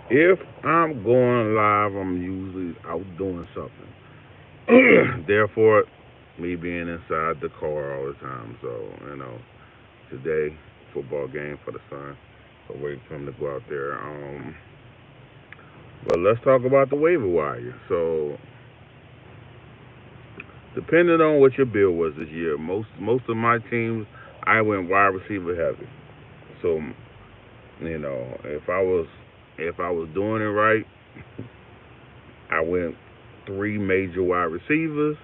If I'm going live, I'm usually out doing something. Therefore, me being inside the car all the time. So, today, football game for the son. So wait for him to go out there. But let's talk about the waiver wire. So, depending on what your bill was this year, most of my teams, I went wide receiver heavy. So, if I was doing it right, I went three major wide receivers,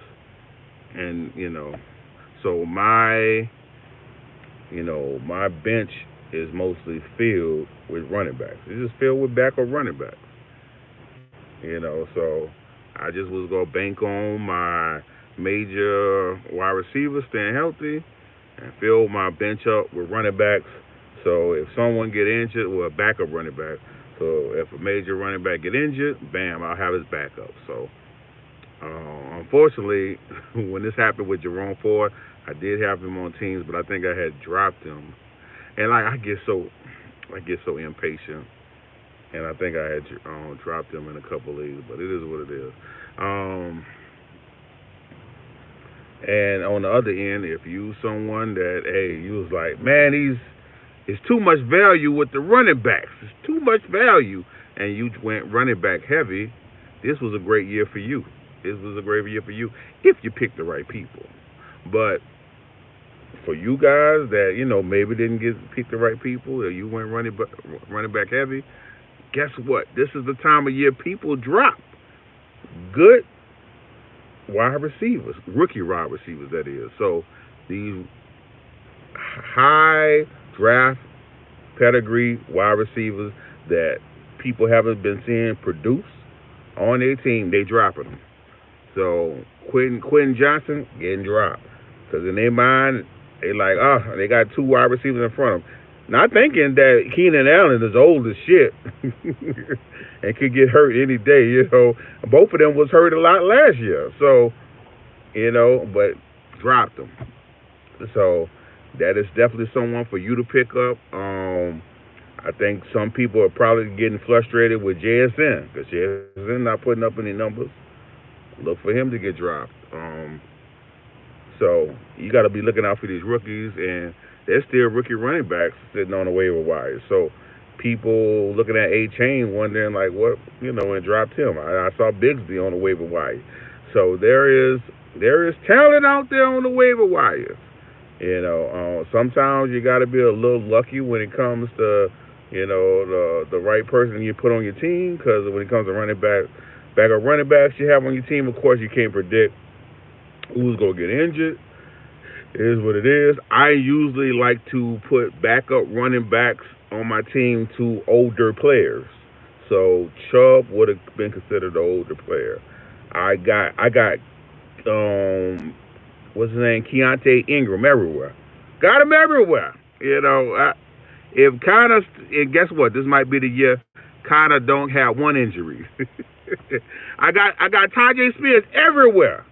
and so my bench is mostly filled with running backs. It's just filled with backup running backs. So I just was gonna bank on my major wide receivers staying healthy and fill my bench up with running backs. So if someone get injured, well, backup running back. So if a major running back get injured, bam, I'll have his backup. So unfortunately, when this happened with Jerome Ford, I did have him on teams, but I think I had dropped him. And like I get so impatient, and I think I had dropped him in a couple leagues. But it is what it is. Um, and on the other end, if you someone that you was like, man, it's too much value with the running backs. It's too much value, and you went running back heavy. This was a great year for you. This was a great year for you if you picked the right people. But for you guys that maybe didn't get pick the right people, or you went running back heavy, guess what? This is the time of year people drop good wide receivers, rookie wide receivers, that is. So these high draft pedigree wide receivers that people haven't been seeing produce on their team, they dropping them. So Quentin Johnson getting dropped because in their mind they like, oh, they got two wide receivers in front of them. Not thinking that Keenan Allen is old as shit and could get hurt any day. Both of them was hurt a lot last year. So but dropped them. So that is definitely someone for you to pick up. I think some people are probably getting frustrated with JSN because JSN not putting up any numbers. Look for him to get dropped. So you got to be looking out for these rookies, and there's still rookie running backs sitting on the waiver wire. So people looking at A Chain wondering like, what, and dropped him. I saw Bigsby on the waiver wire. So there is talent out there on the waiver wire. Sometimes you got to be a little lucky when it comes to the right person you put on your team, because when it comes to backup running backs you have on your team, of course you can't predict who's gonna get injured. It is what it is. I usually like to put backup running backs on my team to older players. So Chubb would have been considered an older player. I got what's his name, Keontae Ingram everywhere. Got him everywhere. If Connor, and guess what? This might be the year Connor don't have one injury. I got Tajay Spears everywhere.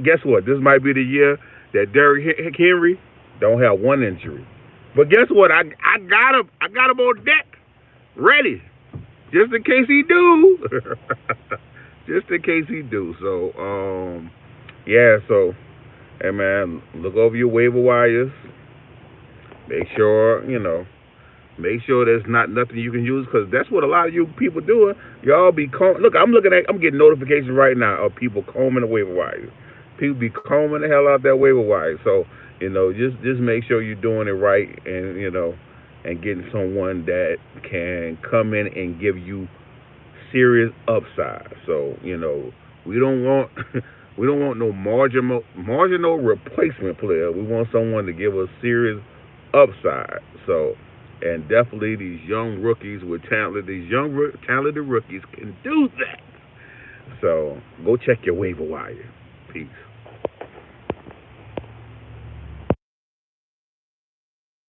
Guess what? This might be the year that Derrick Henry don't have one injury. But guess what? I got him. I got him on deck, ready, just in case he do. Just in case he do. So yeah. So hey man, look over your waiver wires. Make sure Make sure there's not nothing you can use, because that's what a lot of you people doing. Y'all be look. I'm getting notifications right now of people combing the waiver wires. People be combing the hell out that waiver wire. So just make sure you're doing it right, and getting someone that can come in and give you serious upside. So we don't want we don't want no marginal replacement player. We want someone to give us serious upside. So, and definitely these young rookies with talent, talented rookies can do that. So go check your waiver wire. Peace.